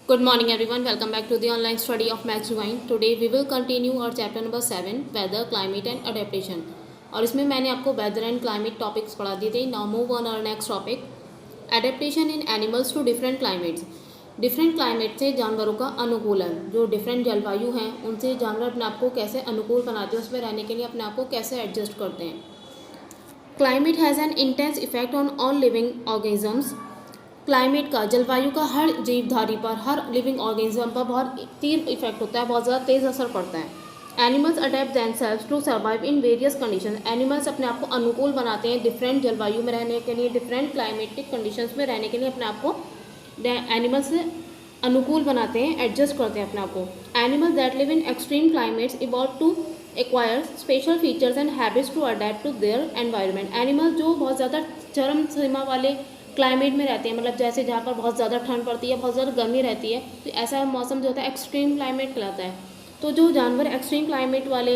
Good morning everyone, welcome back to the online study of Maths Divine. Today we will continue our chapter number 7 weather, climate and adaptation. और इसमें मैंने आपको weather and climate topics पढ़ा दिए थे. Now move on our next topic, adaptation in animals to different climates. Different climate से जानवरों का अनुकूलन, जो डिफरेंट जलवायु हैं उनसे जानवर अपने आप को कैसे अनुकूल बनाते हैं, उसमें रहने के लिए अपने आप को कैसे एडजस्ट करते हैं. Climate has an intense effect on all living organisms. Climate का, जलवायु का हर जीवधारी पर, हर लिविंग ऑर्गेनिज्म पर बहुत तीव्र इफेक्ट होता है, बहुत ज़्यादा तेज़ असर पड़ता है. Animals adapt themselves to survive in various condition. Animals अपने आप को अनुकूल बनाते हैं डिफरेंट जलवायु में रहने के लिए, डिफरेंट क्लाइमेटिक कंडीशंस में रहने के लिए अपने आप को एनिमल्स अनुकूल बनाते हैं, एडजस्ट करते हैं अपने आप को. Animals that live in extreme climates evolve to acquire special features and habits to adapt to their environment. Animals जो बहुत ज़्यादा चरम सीमा वाले क्लाइमेट में रहते हैं, मतलब जैसे जहाँ पर बहुत ज़्यादा ठंड पड़ती है, बहुत ज़्यादा गर्मी रहती है, तो ऐसा मौसम जो होता है एक्सट्रीम क्लाइमेट कहलाता है. तो जो जानवर एक्सट्रीम क्लाइमेट वाले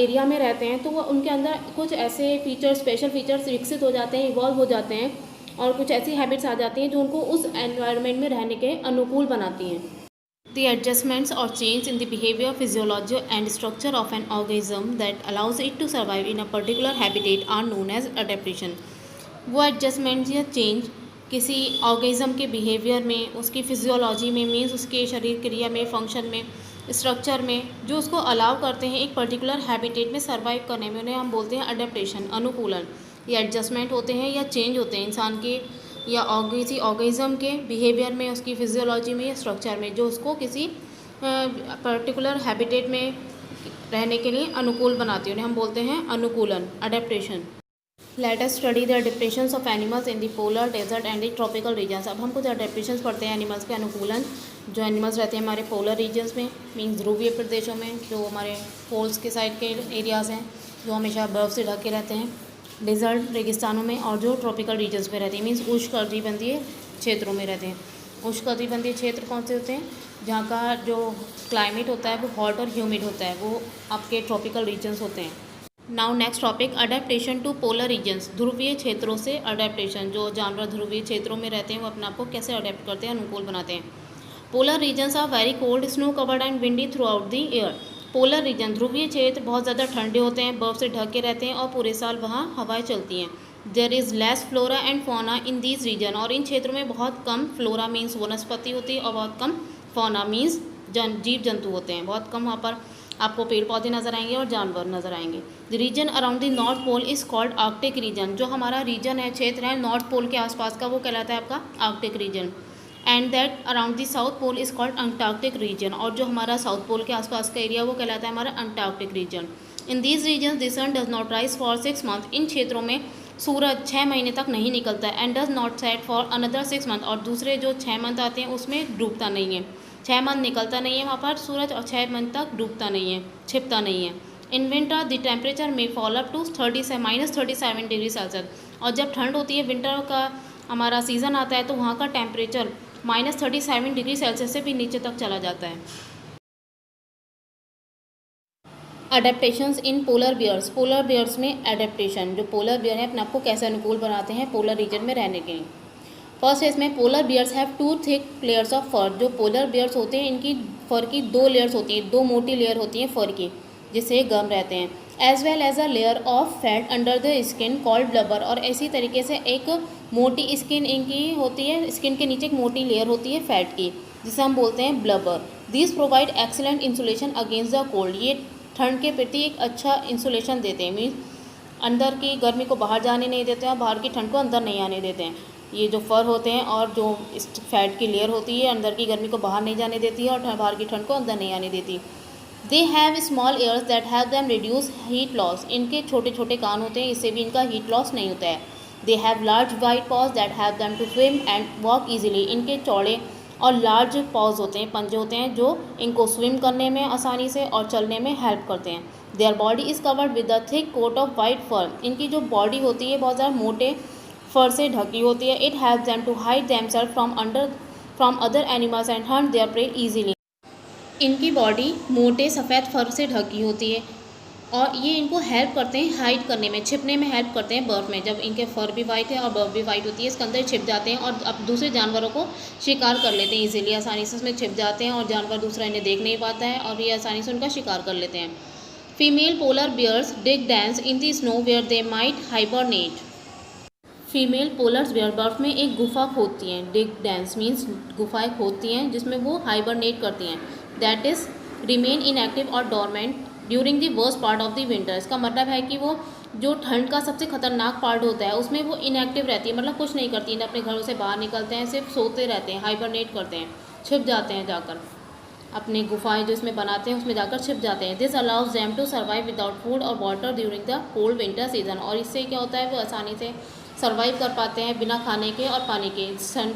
एरिया में रहते हैं तो वो उनके अंदर कुछ ऐसे फीचर्स, स्पेशल फीचर्स विकसित हो जाते हैं, इवॉल्व हो जाते हैं, और कुछ ऐसी हैबिट्स आ जाती हैं जो उनको उस एनवायरनमेंट में रहने के अनुकूल बनाती हैं. The adjustments or change in the behavior, physiology and structure of an organism that allows it to survive in a particular habitat are known as adaptation. वो एडजस्टमेंट्स या चेंज किसी ऑर्गेनिज्म के बिहेवियर में, उसकी फिजियोलॉजी में, means उसके शरीर क्रिया में, फंक्शन में, स्ट्रक्चर में, जो उसको अलाउ करते हैं एक पर्टिकुलर हैबिटेट में सर्वाइव करने में, उन्हें हम बोलते हैं अडेप्टेशन, अनुकूलन. ये एडजस्टमेंट होते हैं या चेंज होते हैं इंसान के या किसी ऑर्गेनिज्म के बिहेवियर में, उसकी फिजियोलॉजी में या स्ट्रक्चर में, जो उसको किसी पर्टिकुलर हैबिटेट में रहने के लिए अनुकूल बनाती है, उन्हें हम बोलते हैं अनुकूलन, adaptation. Let us study the adaptations of animals in the polar, desert and the tropical regions. अब हम कुछ adaptations पढ़ते हैं एनिमल्स के अनुकूलन. जो एनिमल्स रहते हैं हमारे पोलर रीजन्स में, मीन्स ध्रुवीय प्रदेशों में, जो हमारे पोल्स के साइड के एरियाज़ हैं, जो हमेशा बर्फ़ से ढके रहते हैं, डेजर्ट रेगिस्तानों में, और जो ट्रॉपिकल रीजन्स में रहते हैं, मीन्स उष्णकटिबंधीय क्षेत्रों में रहते हैं. उष्णकटिबंधीय क्षेत्र कौन से होते हैं? जहाँ का जो क्लाइमेट होता है वो हॉट और ह्यूमिड होता है, वो आपके ट्रॉपिकल रीजन्स होते हैं. Now next topic, adaptation to polar regions. ध्रुवीय क्षेत्रों से अडेप्टेशन. जो जानवर ध्रुवीय क्षेत्रों में रहते हैं वो अपने आप को कैसे अडेप्ट करते हैं, अनुकूल बनाते हैं. Polar regions are very cold, snow covered and windy throughout the year. Polar region, ध्रुवीय क्षेत्र बहुत ज़्यादा ठंडे होते हैं, बर्फ़ से ढके रहते हैं और पूरे साल वहाँ हवाएं चलती हैं. There is less flora and fauna in these region. और इन क्षेत्रों में बहुत कम फ्लोरा मीन्स वनस्पति होती है, और बहुत कम फौना मीन्स जीव जंतु होते हैं. बहुत कम वहाँ पर आपको पेड़ पौधे नज़र आएंगे और जानवर नज़र आएंगे. The region around the north pole is called Arctic region. जो हमारा रीजन है, क्षेत्र है नॉर्थ पोल के आसपास का, वो कहलाता है आपका Arctic region. And that around the south pole is called Antarctic region. और जो हमारा साउथ पोल के आसपास का एरिया वो कहलाता है हमारा Antarctic region. In these region the sun does not rise for 6 month. इन क्षेत्रों में सूरज 6 महीने तक नहीं निकलता है. And does not set for another 6 month. और दूसरे जो 6 मंथ आते हैं उसमें डूबता नहीं है. 6 मंथ निकलता नहीं है वहाँ पर सूरज, और 6 मंथ तक डूबता नहीं है, छिपता नहीं है. In winter the temperature may fall up to -37 degree Celsius. और जब ठंड होती है, विंटर का हमारा सीज़न आता है, तो वहाँ का टेम्परेचर -37 डिग्री सेल्सियस से भी नीचे तक चला जाता है. Adaptations in polar bears. Polar bears में एडेप्टेशन, जो पोलर बियर है अपने आप को कैसे अनुकूल बनाते हैं पोलर रीजन में रहने के लिए. फर्स्ट है इसमें polar bears have 2 thick layers of fur. जो पोलर बियर्स होते हैं इनकी फर की 2 लेयर्स होती हैं, 2 मोटी लेयर होती हैं फर की, जिससे गर्म रहते हैं. As well as a layer of fat under the skin called blubber. और इसी तरीके से एक मोटी स्किन इनकी होती है, स्किन के नीचे एक मोटी लेयर होती है फैट की, जिसे हम बोलते हैं blubber. This provide excellent insulation against the cold. ये ठंड के प्रति एक अच्छा इंसुलेशन देते हैं, मीन्स अंदर की गर्मी को बाहर जाने नहीं देते हैं और बाहर की ठंड को अंदर नहीं आने देते हैं. ये जो फर होते हैं और जो फैट की लेयर होती है अंदर की गर्मी को बाहर नहीं जाने देती है और बाहर की ठंड को अंदर नहीं आने देती. They have small years that have them reduce heat loss. इनके छोटे छोटे कान होते हैं, इससे भी इनका हीट लॉस नहीं होता है. They have large white paws that have them to swim and walk easily. इनके चौड़े और लार्ज पॉज होते हैं, पंजे होते हैं, जो इनको स्विम करने में आसानी से और चलने में हेल्प करते हैं. Their body is covered with a thick coat of white fur. इनकी जो बॉडी होती है बहुत ज़्यादा मोटे फर से ढकी होती है. It help them to hide themself from other animals and hunt their prey easily. इनकी बॉडी मोटे सफ़ेद फर से ढकी होती है, और ये इनको हेल्प करते हैं हाइड करने में, छिपने में हेल्प करते हैं बर्फ़ में। जब इनके फर भी वाइट है और बर्फ़ भी वाइट होती है, इसके अंदर छिप जाते हैं और अब दूसरे जानवरों को शिकार कर लेते हैं इजीली, आसानी से उसमें छिप जाते हैं और जानवर दूसरा इन्हें देख नहीं पाता है और ये आसानी से उनका शिकार कर लेते हैं। Female polar bears dig dens in the snow where they might hibernate. Female polar bear बर्फ में एक गुफा खोदती हैं, डिग डेंस मीन्स गुफाएं खोदती हैं जिसमें वो हाइबरनेट करती हैं, दैट इज़ रिमेन इनएक्टिव और dormant during the worst part of the winter. इसका मतलब है कि वो जो ठंड का सबसे खतरनाक पार्ट होता है उसमें वो इनएक्टिव रहती है, मतलब कुछ नहीं करती है, अपने घरों से बाहर निकलते हैं, सिर्फ सोते रहते हैं, हाइबरनेट करते हैं, छिप जाते हैं जाकर अपनी गुफाएं जो इसमें बनाते हैं उसमें जाकर छिप जाते हैं। This allows them to survive without food और water during the cold winter season. और इससे क्या होता है वो आसानी से सर्वाइव कर पाते हैं बिना खाने के और पानी के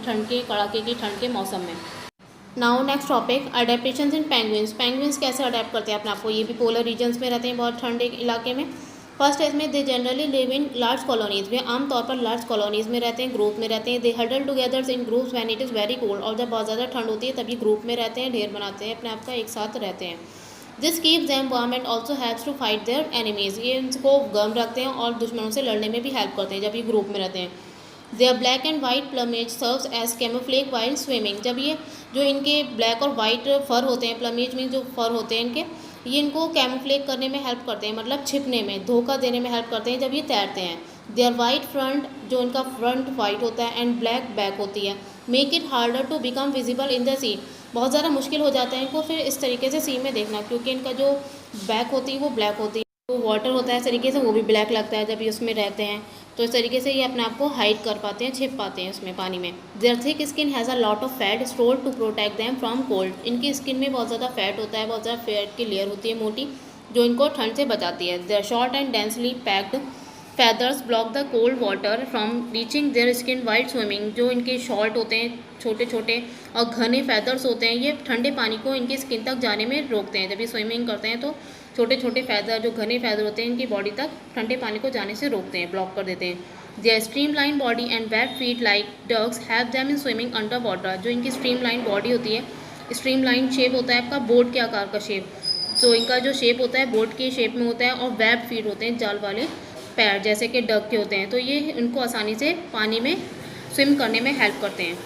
ठंड के कड़ाके की ठंड के मौसम में। नाउ नेक्स्ट टॉपिक अडेप्टेशंस इन पेंगुइन्स। पेंगुइन्स कैसे अडेप्ट करते हैं अपने आपको, ये भी पोलर रीजन्स में रहते हैं, बहुत ठंडे इलाके में। फर्स्ट है इसमें they generally live in large colonies, वे आमतौर पर लार्ज कॉलोनीज में रहते हैं, ग्रुप में रहते हैं। They huddle together in groups when it is very cold, और जब बहुत ज़्यादा ठंड होती है तभी ग्रुप में रहते हैं, ढेर बनाते हैं अपने आप का, एक साथ रहते हैं। This keeps them warm and also helps to fight their enemies, ये इनको गर्म रखते हैं और दुश्मनों से लड़ने में भी हेल्प करते हैं जब ये ग्रुप में रहते हैं। Their black and white plumage serves as camouflage while swimming, जब ये जो इनके ब्लैक और वाइट फर होते हैं, प्लमेज में जो फर होते हैं इनके, ये इनको कैमोफ्लेज करने में हेल्प करते हैं, मतलब छिपने में, धोखा देने में हेल्प करते हैं जब ये तैरते हैं। देयर वाइट फ्रंट, जो इनका फ्रंट वाइट होता है, एंड ब्लैक बैक होती है, make it harder to become visible in the sea, बहुत ज़्यादा मुश्किल हो जाता है इनको फिर इस तरीके से सी में देखना, क्योंकि इनका जो बैक होती है वो ब्लैक होती है, तो वाटर होता है इस तरीके से, वो भी ब्लैक लगता है जब ये उसमें रहते हैं, तो इस तरीके से ये अपने आप को हाइड कर पाते हैं, छिप पाते हैं उसमें पानी में। Their thick skin has a lot of fat stored to protect them from cold, इनकी स्किन में बहुत ज़्यादा फैट होता है, बहुत ज़्यादा फैट की लेयर होती है मोटी, जो इनको ठंड से बचाती है। Their short and densely packed feathers block the cold water from reaching their skin while swimming, जो इनके शॉर्ट होते हैं, छोटे छोटे और घने फैदर्स होते हैं, ये ठंडे पानी को इनकी स्किन तक जाने में रोकते हैं। जब ये स्विमिंग करते हैं तो छोटे छोटे फैदर, जो घने फैदर होते हैं, इनकी बॉडी तक ठंडे पानी को जाने से रोकते हैं, ब्लॉक कर देते हैं। Their streamline body and web feet like ducks have them in swimming under water, जो इनकी स्ट्रीम लाइन बॉडी होती है, स्ट्रीम लाइन शेप होता है आपका बोट के आकार का शेप, तो इनका जो शेप होता है बोट के शेप में होता है, और वेब फीट होते हैं जाल वाले पैर जैसे कि डक के होते हैं, तो ये इनको आसानी से पानी में स्विम करने में हेल्प करते हैं।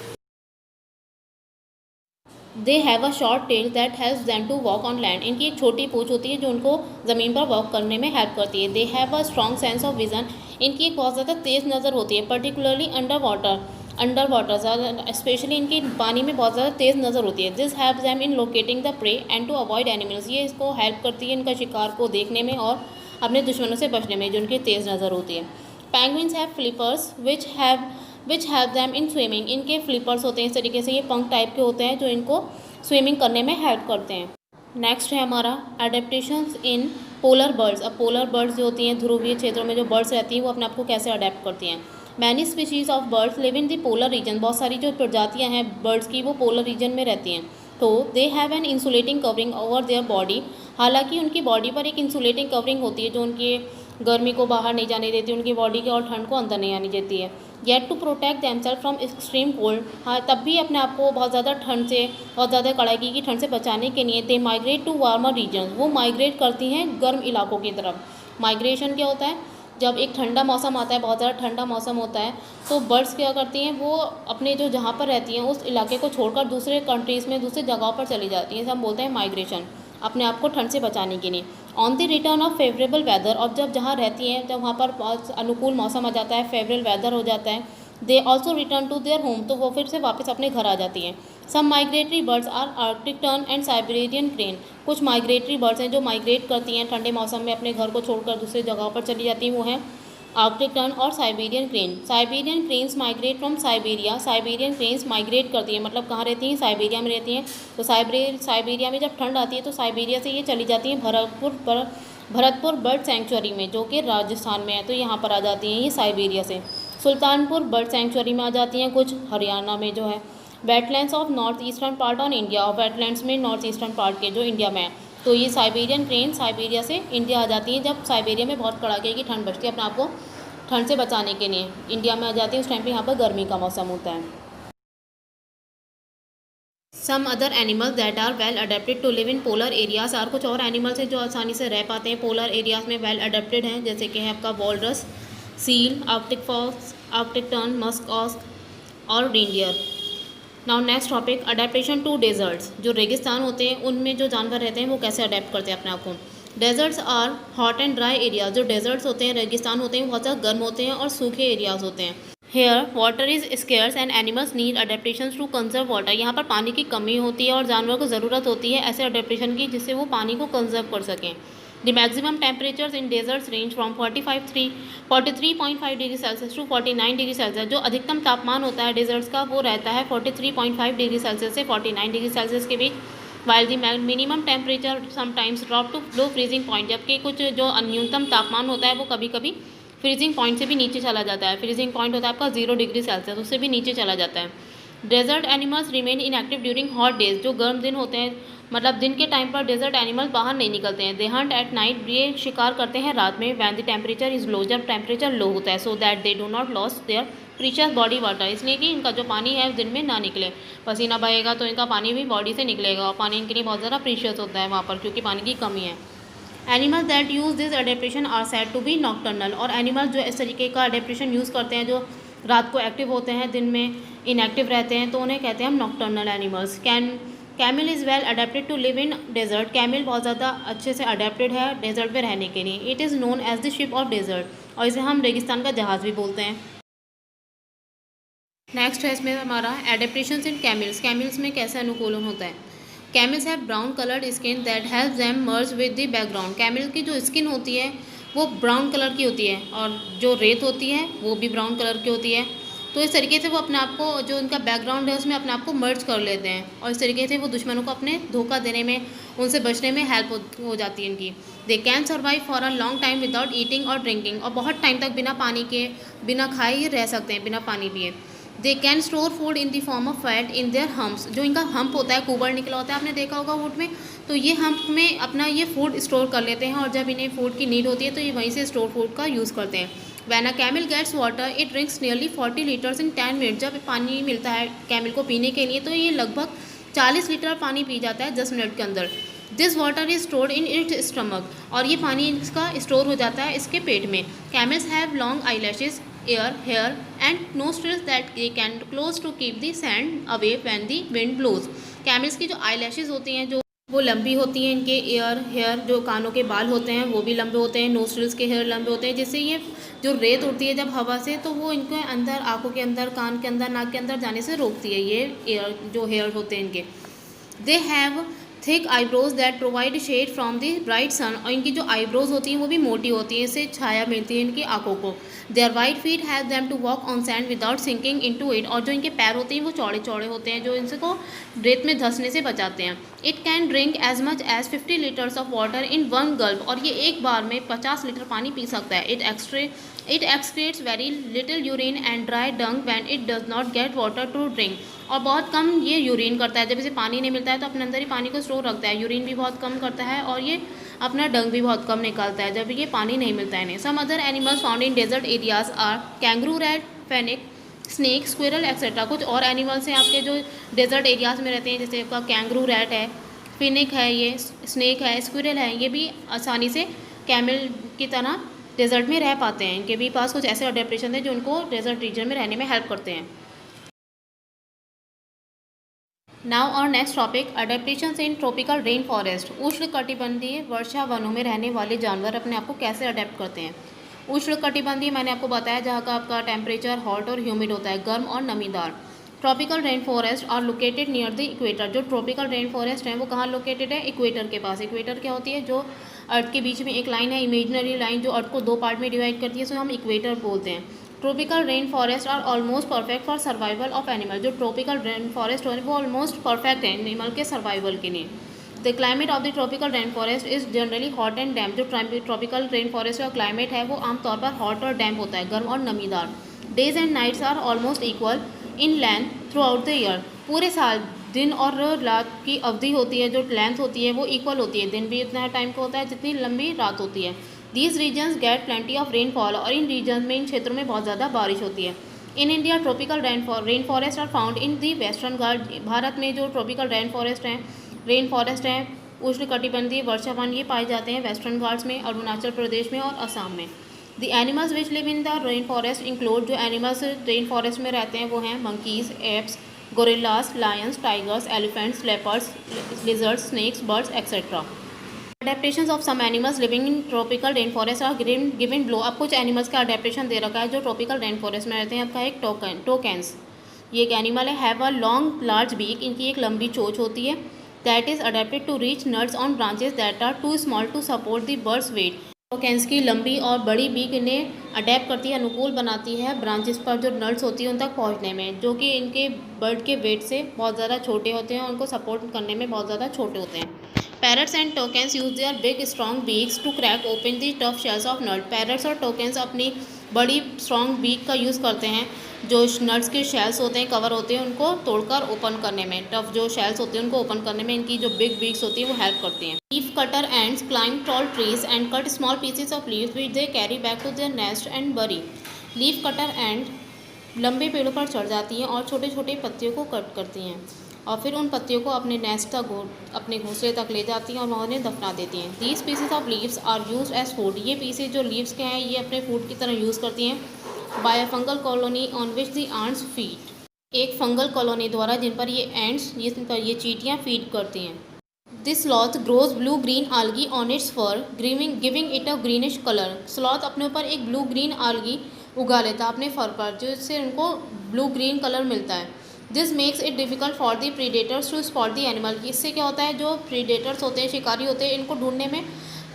They have a short tail that helps them to walk on land, इनकी एक छोटी पूंछ होती है जो उनको ज़मीन पर वॉक करने में हेल्प करती है। They have a strong sense of vision, इनकी एक बहुत ज़्यादा तेज़ नज़र होती है, पर्टिकुलरली अंडर वाटर स्पेशली इनकी पानी में बहुत ज़्यादा तेज़ नज़र होती है। This helps them in locating the prey and to avoid animals, ये इसको हेल्प करती है इनका शिकार को देखने में और अपने दुश्मनों से बचने में, जो उनकी तेज़ नज़र होती है। Penguins have flippers which have them in swimming, इनके फ्लिपर्स होते हैं इस तरीके से, ये पंख टाइप के होते हैं जो इनको स्विमिंग करने में हेल्प करते हैं। नेक्स्ट है हमारा एडेप्टेशंस इन पोलर बर्ड्स। अब पोलर बर्ड्स जो होती हैं, ध्रुवीय क्षेत्रों में जो बर्ड्स रहती हैं, वो अपने आप को कैसे अडेप्ट करती हैं। Many species of birds live in the polar region, बहुत सारी जो प्रजातियाँ हैं बर्ड्स की वो पोलर रीजन में रहती हैं, तो they have an insulating covering over their body, हालांकि उनकी बॉडी पर एक इंसुलेटिंग कवरिंग होती है जो उनकी गर्मी को बाहर नहीं जाने देती, उनकी बॉडी के और ठंड को अंदर नहीं आने देती है। Yet to protect themself from extreme cold, हाँ तब भी अपने आप को बहुत ज़्यादा ठंड से, बहुत ज़्यादा कड़ाके की ठंड से बचाने के लिए they migrate to warmer region, वो माइग्रेट करती हैं गर्म इलाकों की तरफ। माइग्रेशन क्या होता है, जब एक ठंडा मौसम आता है, बहुत ज़्यादा ठंडा मौसम होता है, तो बर्ड्स क्या करती हैं, वो अपने जो जहाँ पर रहती हैं उस इलाके को छोड़कर दूसरे कंट्रीज़ में, दूसरे जगहों पर चली जाती हैं, हम बोलते हैं माइग्रेशन, अपने आप को ठंड से बचाने के लिए। On the return of favourable weather, और जब जहाँ रहती हैं, जब वहाँ पर बहुत अनुकूल मौसम आ जाता है, फेवरेबल वेदर हो जाता है, they also return to their home, तो वो फिर से वापस अपने घर आ जाती हैं। Some migratory birds are Arctic tern and Siberian crane, कुछ माइग्रेटरी बर्ड्स हैं जो माइग्रेट करती हैं ठंडे मौसम में, अपने घर को छोड़कर दूसरे जगहों पर चली जाती हैं, वो हैं आर्कटिक टर्न और Siberian crane. Siberian cranes migrate from Siberia, Siberian cranes migrate करती हैं, मतलब कहाँ रहती हैं, साइबेरिया में रहती हैं, तो साइबेरिया में जब ठंड आती है तो साइबेरिया से ये चली जाती हैं भरतपुर बर्ड सेंचुरी में, जो कि राजस्थान में है, तो यहाँ पर आ जाती हैं ये साइबेरिया से। सुल्तानपुर बर्ड सेंचुरी में आ जाती हैं कुछ, हरियाणा में जो है। Wetlands of north eastern part on India, और वेटलैंड्स में नॉर्थ ईस्टर्न पार्ट के जो इंडिया में है, तो ये साइबेरियन क्रेन साइबेरिया से इंडिया आ जाती है, जब साइबेरिया में बहुत कड़ाके की ठंड बचती है, अपने आप को ठंड से बचाने के लिए इंडिया में आ जाती है, उस टाइम पे यहाँ पर गर्मी का मौसम होता है। Some other animals that are well adapted to live in polar areas are, कुछ और एनिमल्स हैं जो आसानी से रह पाते हैं पोलर एरियाज में, वेल अडेप्टेड हैं, जैसे कि है आपका walrus, seal, Arctic fox, Arctic tern, musk ऑस्क और reindeer. Now next topic, adaptation to deserts. जो रेगिस्तान होते हैं उनमें जो जानवर रहते हैं वो कैसे अडेप्ट करते हैं अपने आप को। Deserts are hot and dry areas. जो डेजर्ट्स होते हैं, रेगिस्तान होते हैं, बहुत ज़्यादा गर्म होते हैं और सूखे एरियाज होते हैं। Here water is scarce and animals need adaptation to conserve water. यहाँ पर पानी की कमी होती है और जानवर को ज़रूरत होती है ऐसे अडेप्टेशन की जिससे वो पानी को कंजर्व कर सकें। The maximum temperatures in deserts range from 43.5 degree Celsius to 49 degree Celsius. जो अधिकतम तापमान होता है डेजर्ट्स का वो रहता है 43.5 डिग्री सेल्सियस से 49 डिग्री सेल्सियस के बीच। While the minimum temperature sometimes drop to low freezing point. जबकि कुछ जो न्यूनतम तापमान होता है वो कभी कभी फ्रीजिंग पॉइंट से भी नीचे चला जाता है। फ्रीजिंग पॉइंट होता है आपका 0 डिग्री सेल्सियस, उससे भी नीचे चला जाता है। Desert animals remain inactive during hot days. जो गर्म दिन होते हैं, मतलब दिन के टाइम पर डेजर्ट एनिमल्स बाहर नहीं निकलते हैं। They hunt at night. ये शिकार करते हैं रात में। When the temperature is low. जब टेम्परेचर लो होता है। So that they do not lose their precious body water. इसलिए कि इनका जो पानी है दिन में ना निकले। पसीना बहेगा तो इनका पानी भी बॉडी से निकलेगा और पानी इनके लिए बहुत ज़्यादा प्रीशियस होता है वहाँ पर, क्योंकि पानी की कमी है। Animals that use this adaptation are said to be nocturnal. और एनिमल्स जो इस तरीके का अडेप्टेशन यूज़ करते हैं, जो रात को एक्टिव होते हैं, दिन में इनएक्टिव रहते हैं, तो उन्हें कहते हैं हम nocturnal animals. Camel is well adapted to live in desert. Camel बहुत ज़्यादा अच्छे से अडेप्टेड है डेजर्ट में रहने के लिए। It is known as the ship of desert. और इसे हम रेगिस्तान का जहाज़ भी बोलते हैं। नेक्स्ट है इसमें हमारा एडेप्टेशन इन कैमल्स। कैमल्स में कैसे अनुकूलन होता है। Camels have brown coloured skin that help them merge with the background. Camel की जो स्किन होती है वो ब्राउन कलर की होती है और जो रेत होती है वो भी ब्राउन कलर की होती है। तो इस तरीके से वो अपने आप को, जो उनका बैकग्राउंड है उसमें अपने आप को मर्ज कर लेते हैं और इस तरीके से वो दुश्मनों को अपने धोखा देने में, उनसे बचने में हेल्प हो जाती है इनकी। They can survive for a long time without eating और ड्रिंकिंग। और बहुत टाइम तक बिना पानी के, बिना खाए ही रह सकते हैं, बिना पानी पिए। They can store food in the form of fat in their humps. जो इनका हम्प होता है, कुबर निकला होता है, आपने देखा होगा वुड में, तो ये हम्प में अपना ये फूड स्टोर कर लेते हैं और जब इन्हें फूड की नीड होती है तो ये वहीं से स्टोर फूड का यूज़ करते हैं। When a camel gets water it drinks nearly 40 litres in 10 minute. जब पानी मिलता है कैमल को पीने के लिए तो ये लगभग 40 लीटर पानी पी जाता है 10 मिनट के अंदर। This water is stored in its stomach. और ये पानी इसका स्टोर हो जाता है इसके पेट में। Camels have long eyelashes, ear, hair and nostrils that they can close to keep the sand away when the wind blows। Camels की जो आईलैशेस होती हैं जो वो लंबी होती हैं, इनके ईयर, हेयर, जो कानों के बाल होते हैं वो भी लंबे होते हैं, नोस्ट्रिल्स के हेयर लंबे होते हैं, जिससे ये जो रेत उड़ती है जब हवा से तो वो इनके अंदर, आँखों के अंदर, कान के अंदर, नाक के अंदर जाने से रोकती है ये ईयर, जो हेयर होते हैं इनके। They have thick eyebrows that provide shade from the bright sun. और इनकी जो आईब्रोज होती हैं वो भी मोटी होती हैं, इससे छाया मिलती है इनकी आंखों को। Their wide feet have them to walk on sand without sinking into it. और जो इनके पैर होते हैं वो चौड़े चौड़े होते हैं, जो इनको रेत में धंसने से बचाते हैं। It can drink as much as 50 litres of water in one gulp. और ये एक बार में 50 लीटर पानी पी सकता है। It excretes very little urine and dry dung when it does not get water to drink. और बहुत कम ये यूरिन करता है, जब इसे पानी नहीं मिलता है तो अपने अंदर ही पानी को स्टोर रखता है। यूरिन भी बहुत कम करता है और ये अपना डंग भी बहुत कम निकालता है जब ये पानी नहीं मिलता है इन्हें। Some other animals found in desert areas are kangaroo, rat, fennec, snake, squirrel etcetera. कुछ और एनिमल्स हैं आपके जो डेजर्ट एरियाज में रहते हैं, जैसे आपका कैंगरू रैट है, फिनिक है, ये स्नेक है, स्क्विरल है। ये भी आसानी से कैमल की तरह डेजर्ट में रह पाते हैं। इनके भी पास कुछ ऐसे अडेप्टेशन है जो उनको डेजर्ट रीजन में रहने में हेल्प करते हैं। नाउ और नेक्स्ट टॉपिक, अडेप्टेशंस इन ट्रॉपिकल रेन फॉरेस्ट। उष्णकटिबंधीय वर्षा वनों में रहने वाले जानवर अपने आप को कैसे अडेप्ट करते हैं। उष्णकटिबंधीय मैंने आपको बताया जहाँ का आपका टेम्परेचर हॉट और ह्यूमिड होता है, गर्म और नमीदार। Tropical rain forest are located near the equator. जो ट्रॉपिकल रेन फॉरेस्ट हैं वो कहाँ लोकेटेड है, इक्वेटर के पास। इक्वेटर क्या होती है, जो अर्थ के बीच में एक लाइन है, इमेजिनरी लाइन, जो अर्थ को दो पार्ट में डिवाइड करती है, सो हम इक्वेटर बोलते हैं। Tropical rain forest are almost perfect for survival of animal. जो ट्रॉपिकल रेन फॉरेस्ट है वो ऑलमोस्ट परफेक्ट है एनिमल के सर्वाइवल के लिए। The climate of the tropical rain forest is generally hot and damp. जो ट्रॉपिकल रेन फॉरेस्ट का climate है वो आमतौर पर हॉट और डैम्प होता है, गर्म और नमीदार। Days and nights are almost equal in length throughout the year. पूरे साल दिन और रात की अवधि होती है, जो लेंथ होती है वो इक्वल होती है। दिन भी इतना टाइम का होता है जितनी लंबी रात होती है। These regions get plenty of rainfall. और इन रीजन में, इन क्षेत्रों में बहुत ज़्यादा बारिश होती है। In India tropical rain forest are found in the western Ghat. भारत में जो ट्रॉपिकल रेन फॉरेस्ट हैं उष्णकटिबंधीय वर्षावन ये पाए जाते हैं वेस्टर्न घाट्स में, अरुणाचल प्रदेश में और असम में। The animals which live in the rain forest include, जो एनिमल्स रेन फॉरेस्ट में रहते हैं वो हैं monkeys, apes, gorillas, lions, tigers, elephants, leopards, lizards, snakes, birds etcetera. Adaptation of some animals living in tropical rain forest are given below. अब कुछ animals का adaptation दे रखा है जो ट्रॉपिकल रेन फॉरेस्ट में रहते हैं। आपका एक टोकेंस, ये एक एनिमल है, have a long large beak, इनकी एक लंबी चोंच होती है, that is adapted to reach nuts on branches that are too small to support the bird's weight. Toucans की लंबी और बड़ी बीक इन्हें अडेप्ट करती है, अनुकूल बनाती है ब्रांचेस पर जो नट्स होती हैं उन तक पहुँचने में, जो कि इनके बर्ड के वेट से बहुत ज़्यादा छोटे होते हैं और उनको सपोर्ट करने में बहुत ज़्यादा छोटे होते हैं। Parrots and toucans use their big strong beaks to crack open the tough shells of nuts. Parrots और toucans अपनी बड़ी strong beak का यूज़ करते हैं, जो नट्स के शेल्स होते हैं, कवर होते हैं, उनको तोड़कर ओपन करने में, टफ जो शेल्स होते हैं उनको ओपन करने में इनकी जो बिग बीक्स होती है वो हेल्प करती हैं। Leaf cutter ants climb tall trees and cut small pieces of leaves which they carry back to their nest and bury. Leaf cutter ants लंबे पेड़ों पर चढ़ जाती हैं और छोटे छोटे पत्तियों को कट करती हैं और फिर उन पत्तियों को अपने नेस्ट तक अपने घोंसले तक ले जाती हैं और वहाँ उन्हें दफना देती हैं। These pieces of leaves are use as food. ये पीसेस जो लीव्स के हैं ये अपने फूड की तरह यूज़ करती हैं। By a fungal colony on which the ants feed, एक फंगल कॉलोनी द्वारा जिन पर ये एंट्स ये चींटियाँ फीड करती हैं। This sloth grows blue green algae on its fur, giving it a greenish colour. Sloth अपने ऊपर एक ब्लू ग्रीन आल्गी उगा लेता है अपने फर पर, जिससे उनको ब्लू ग्रीन कलर मिलता है। This makes it difficult for the predators to spot the animal. इससे क्या होता है, जो प्रीडेटर्स होते हैं, शिकारी होते हैं, इनको ढूंढने में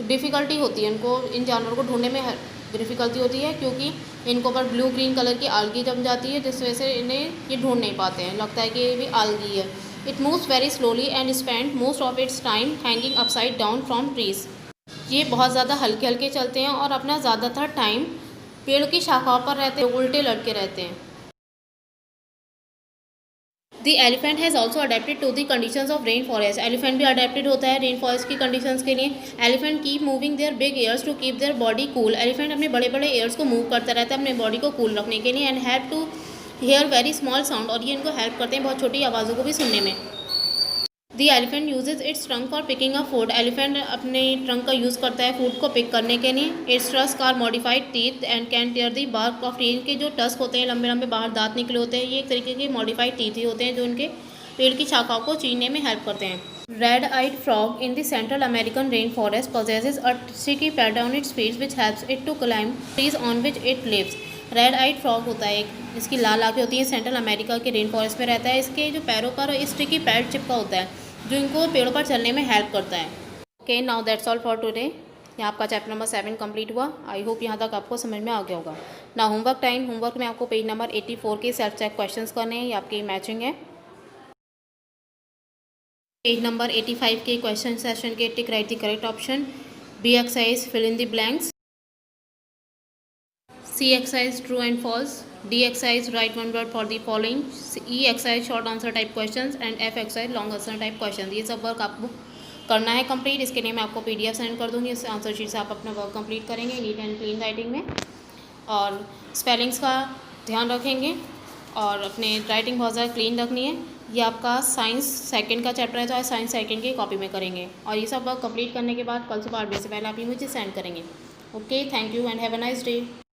डिफ़िकल्टी होती है, इनको इन जानवरों को ढूंढने में डिफ़िकल्टी होती है, क्योंकि इनको पर ब्लू ग्रीन कलर की आल्गी जम जाती है, जिस वजह से इन्हें ये ढूंढ नहीं पाते हैं, लगता है कि ये भी आल्गी है। It moves very slowly and spend most of its time hanging upside down from trees. ये बहुत ज़्यादा हल्के हल्के चलते हैं और अपना ज़्यादातर टाइम पेड़ की शाखाओं पर रहते हैं, उल्टे लटके रहते हैं। The elephant has also adapted to the conditions of rain forest. Elephant भी अडेप्टेड होता है रेन फॉरेस्ट की कंडीशंस के लिए। Elephant keep moving their big ears to keep their body cool. Elephant अपने बड़े बड़े एयर्स को मूव करता रहता है अपने बॉडी को कूल रखने के लिए। And help to hear very small sound, और ये इनको हेल्प करते हैं बहुत छोटी आवाज़ों को भी सुनने में। The elephant uses its trunk for picking up food. Elephant अपने ट्रंक का यूज़ करता है फूड को पिक करने के लिए। Its tusk are modified teeth and can tear the bark of tree. के जो टस्क होते हैं, लंबे लंबे बाहर दांत निकले होते हैं, ये एक तरीके के मॉडिफाइड टीथ ही होते हैं जो उनके पेड़ की शाखाओं को चीरने में हेल्प करते हैं। Red eyed frog in the Central American rain forest possesses a sticky pad on its feet which helps it to climb trees on which it lives. Red eyed frog होता है एक, इसकी लाल आँखें होती हैं, सेंट्रल अमेरिका के rain forest में रहता है। इसके जो पैरों पर स्टिकी पैड चिपका होता है जो इनको पेड़ों पर चलने में हेल्प करता है। Okay, now that's all for today. यहाँ आपका चैप्टर नंबर 7 कंप्लीट हुआ। आई होप यहाँ तक आपको समझ में आ गया होगा। ना होमवर्क टाइम, होमवर्क में आपको पेज नंबर 84 के सेल्फ चेक क्वेश्चंस करने हैं, ये आपकी मैचिंग है। पेज नंबर 85 के क्वेश्चन सेशन के tick right the correct option. B exercise fill in the blanks. C exercise true and false. D exercise write one word for the following. E exercise short answer type questions and F exercise long answer type question. ये सब work आपको करना है complete. इसके लिए मैं आपको PDF send कर दूँगी, इस आंसर शीट से आप अपना वर्क कंप्लीट करेंगे नीट एंड क्लीन राइटिंग में, और स्पेलिंग्स का ध्यान रखेंगे और अपने राइटिंग बहुत ज़्यादा क्लीन रखनी है। ये आपका साइंस सेकंड का चैप्टर है, तो आज साइंस सेकंड की कॉपी में करेंगे, और ये सब वर्क कंप्लीट करने के बाद कल सुबह 8 बजे से पहले आप ये मुझे सेंड करेंगे। Okay, thank you and have a nice day.